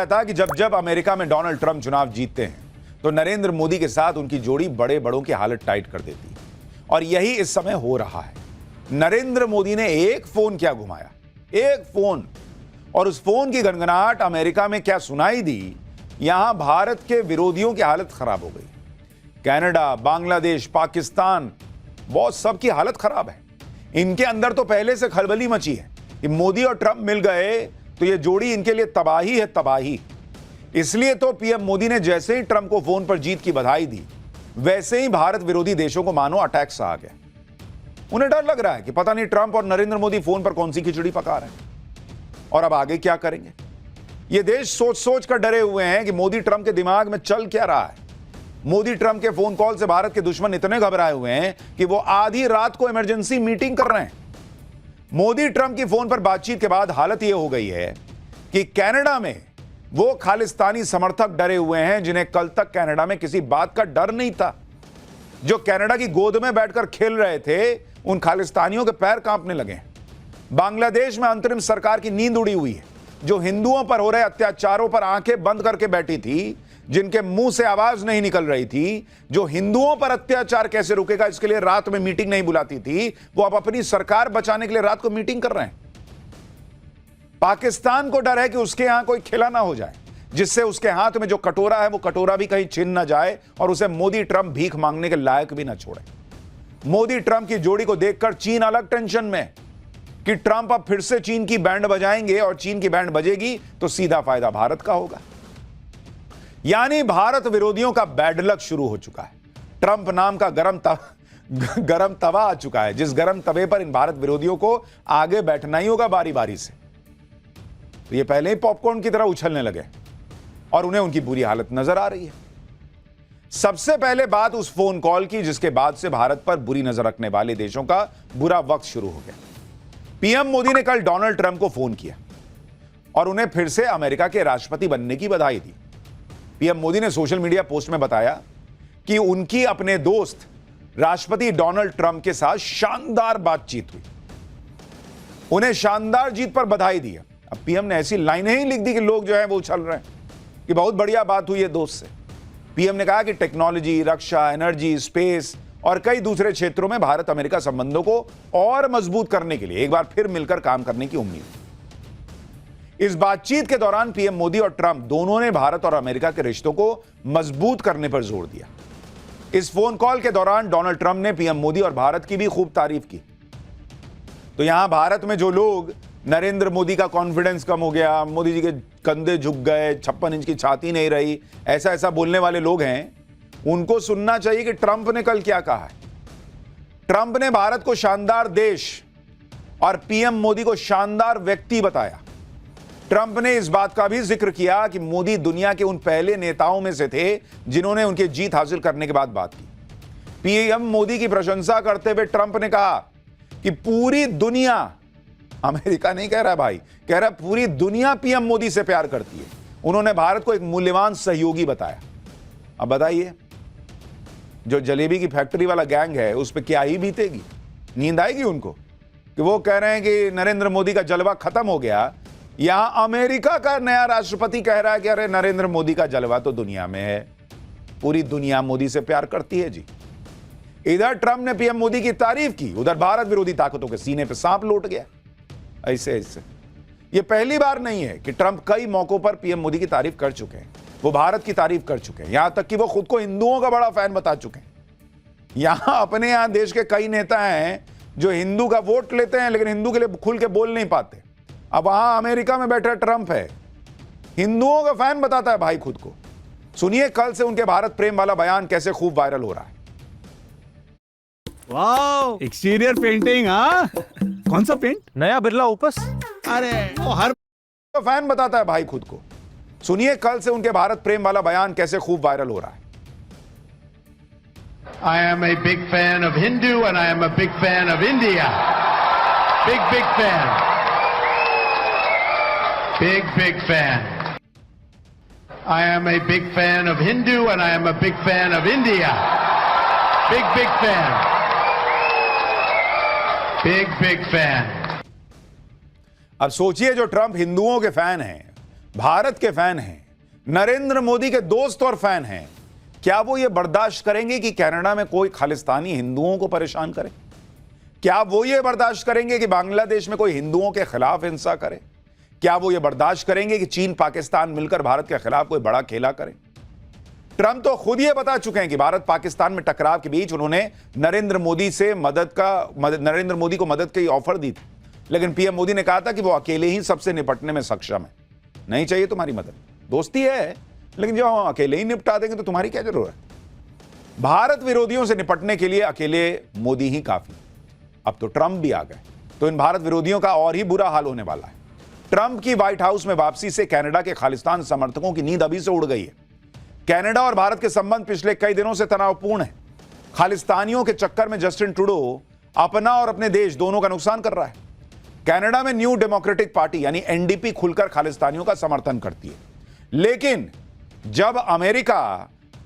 था कि जब जब अमेरिका में डोनाल्ड ट्रंप चुनाव जीतते हैं तो नरेंद्र मोदी के साथ उनकी जोड़ी बड़े बड़ों की हालत टाइट कर देती है, और यही इस समय हो रहा है। नरेंद्र मोदी ने एक फोन क्या घुमाया, एक फोन, और उस फोन की गनगनाहट अमेरिका में क्या सुनाई दी, यहां भारत के विरोधियों की हालत खराब हो गई। कनाडा, बांग्लादेश, पाकिस्तान, बहुत सबकी हालत खराब है। इनके अंदर तो पहले से खलबली मची है कि मोदी और ट्रंप मिल गए तो ये जोड़ी इनके लिए तबाही है, तबाही। इसलिए तो पीएम मोदी ने जैसे ही ट्रंप को फोन पर जीत की बधाई दी, वैसे ही भारत विरोधी देशों को मानो अटैक सा आ गया। उन्हें डर लग रहा है कि पता नहीं ट्रंप और नरेंद्र मोदी फोन पर कौन सी खिचड़ी पका रहे हैं और अब आगे क्या करेंगे। ये देश सोच सोच कर डरे हुए हैं कि मोदी ट्रंप के दिमाग में चल क्या रहा है। मोदी ट्रंप के फोन कॉल से भारत के दुश्मन इतने घबराए हुए हैं कि वो आधी रात को इमरजेंसी मीटिंग कर रहे हैं। मोदी ट्रंप की फोन पर बातचीत के बाद हालत यह हो गई है कि कनाडा में वो खालिस्तानी समर्थक डरे हुए हैं जिन्हें कल तक कनाडा में किसी बात का डर नहीं था। जो कनाडा की गोद में बैठकर खेल रहे थे, उन खालिस्तानियों के पैर कांपने लगे। बांग्लादेश में अंतरिम सरकार की नींद उड़ी हुई है, जो हिंदुओं पर हो रहे अत्याचारों पर आंखें बंद करके बैठी थी, जिनके मुंह से आवाज नहीं निकल रही थी, जो हिंदुओं पर अत्याचार कैसे रुकेगा इसके लिए रात में मीटिंग नहीं बुलाती थी, वो अब अपनी सरकार बचाने के लिए रात को मीटिंग कर रहे हैं। पाकिस्तान को डर है कि उसके यहां कोई खिला ना हो जाए, जिससे उसके हाथ में जो कटोरा है वो कटोरा भी कहीं छिन ना जाए और उसे मोदी ट्रंप भीख मांगने के लायक भी ना छोड़े। मोदी ट्रंप की जोड़ी को देखकर चीन अलग टेंशन में कि ट्रंप अब फिर से चीन की बैंड बजाएंगे, और चीन की बैंड बजेगी तो सीधा फायदा भारत का होगा। यानी भारत विरोधियों का बैड लक शुरू हो चुका है। ट्रंप नाम का गरम तवा आ चुका है, जिस गरम तवे पर इन भारत विरोधियों को आगे बैठना ही होगा बारी बारी से। तो ये पहले ही पॉपकॉर्न की तरह उछलने लगे और उन्हें उनकी बुरी हालत नजर आ रही है। सबसे पहले बात उस फोन कॉल की जिसके बाद से भारत पर बुरी नजर रखने वाले देशों का बुरा वक्त शुरू हो गया। पीएम मोदी ने कल डोनाल्ड ट्रंप को फोन किया और उन्हें फिर से अमेरिका के राष्ट्रपति बनने की बधाई दी। पीएम मोदी ने सोशल मीडिया पोस्ट में बताया कि उनकी अपने दोस्त राष्ट्रपति डोनाल्ड ट्रंप के साथ शानदार बातचीत हुई, उन्हें शानदार जीत पर बधाई दी। अब पीएम ने ऐसी लाइनें ही लिख दी कि लोग जो है वो उछल रहे हैं कि बहुत बढ़िया बात हुई है दोस्त से। पीएम ने कहा कि टेक्नोलॉजी, रक्षा, एनर्जी, स्पेस और कई दूसरे क्षेत्रों में भारत अमेरिका संबंधों को और मजबूत करने के लिए एक बार फिर मिलकर काम करने की उम्मीद है। इस बातचीत के दौरान पीएम मोदी और ट्रंप दोनों ने भारत और अमेरिका के रिश्तों को मजबूत करने पर जोर दिया। इस फोन कॉल के दौरान डोनाल्ड ट्रंप ने पीएम मोदी और भारत की भी खूब तारीफ की। तो यहां भारत में जो लोग नरेंद्र मोदी का कॉन्फिडेंस कम हो गया, मोदी जी के कंधे झुक गए, 56 इंच की छाती नहीं रही, ऐसा ऐसा बोलने वाले लोग हैं, उनको सुनना चाहिए कि ट्रंप ने कल क्या कहा है। ट्रंप ने भारत को शानदार देश और पीएम मोदी को शानदार व्यक्ति बताया। ट्रंप ने इस बात का भी जिक्र किया कि मोदी दुनिया के उन पहले नेताओं में से थे जिन्होंने उनकी जीत हासिल करने के बाद बात की। पीएम मोदी की प्रशंसा करते हुए ट्रंप ने कहा कि पूरी दुनिया, अमेरिका नहीं कह रहा भाई, कह रहा पूरी दुनिया पीएम मोदी से प्यार करती है। उन्होंने भारत को एक मूल्यवान सहयोगी बताया। अब बताइए, जो जलेबी की फैक्ट्री वाला गैंग है उस पर क्या ही बीतेगी, नींद आएगी उनको कि वो कह रहे हैं कि नरेंद्र मोदी का जलवा खत्म हो गया। यहां अमेरिका का नया राष्ट्रपति कह रहा है कि अरे नरेंद्र मोदी का जलवा तो दुनिया में है, पूरी दुनिया मोदी से प्यार करती है जी। इधर ट्रंप ने पीएम मोदी की तारीफ की, उधर भारत विरोधी ताकतों के सीने पर सांप लौट गया। ऐसे ये पहली बार नहीं है कि ट्रंप कई मौकों पर पीएम मोदी की तारीफ कर चुके हैं, वो भारत की तारीफ कर चुके हैं, यहां तक कि वो खुद को हिंदुओं का बड़ा फैन बता चुके हैं। अपने यहां देश के कई नेता हैं जो हिंदू का वोट लेते हैं लेकिन हिंदू के लिए खुल के बोल नहीं पाते। अब वहां अमेरिका में बैठा ट्रंप है, हिंदुओं का फैन बताता है भाई खुद को। सुनिए कल से उनके भारत प्रेम वाला बयान कैसे खूब वायरल हो रहा है। वाओ, एक्सटीरियर पेंटिंग, हाँ? कौन सा पेंट? नया बिरला ओपस। अरे वो हर फैन बताता है भाई खुद को। सुनिए कल से उनके भारत प्रेम वाला बयान कैसे खूब वायरल हो रहा है। I am a big fan of Hindu and I am a big fan of India. Big fan. Big fan. I am a big fan of Hindu and I am a big fan of India. Big fan. Big fan. अब सोचिए जो Trump हिंदुओं के fan हैं भारत के fan हैं, नरेंद्र मोदी के दोस्त और फैन हैं, क्या वो ये बर्दाश्त करेंगे कि कनाडा में कोई खालिस्तानी हिंदुओं को परेशान करे? क्या वो ये बर्दाश्त करेंगे कि बांग्लादेश में कोई हिंदुओं के खिलाफ हिंसा करे? क्या वो ये बर्दाश्त करेंगे कि चीन पाकिस्तान मिलकर भारत के खिलाफ कोई बड़ा खेला करे? ट्रंप तो खुद ये बता चुके हैं कि भारत पाकिस्तान में टकराव के बीच उन्होंने नरेंद्र मोदी को मदद की ऑफर दी थी, लेकिन पीएम मोदी ने कहा था कि वो अकेले ही सबसे निपटने में सक्षम है, नहीं चाहिए तुम्हारी मदद। दोस्ती है, लेकिन जब हम अकेले ही निपटा देंगे तो तुम्हारी क्या जरूरत है? भारत विरोधियों से निपटने के लिए अकेले मोदी ही काफी। अब तो ट्रंप भी आ गए, तो इन भारत विरोधियों का और ही बुरा हाल होने वाला है। ट्रंप की व्हाइट हाउस में वापसी से कनाडा के खालिस्तान समर्थकों की नींद अभी से उड़ गई है। कनाडा और भारत के संबंध पिछले कई दिनों से तनावपूर्ण है। खालिस्तानियों के चक्कर में जस्टिन ट्रूडो अपना और अपने देश दोनों का नुकसान कर रहा है। कनाडा में न्यू डेमोक्रेटिक पार्टी यानी एनडीपी खुलकर खालिस्तानियों का समर्थन करती है, लेकिन जब अमेरिका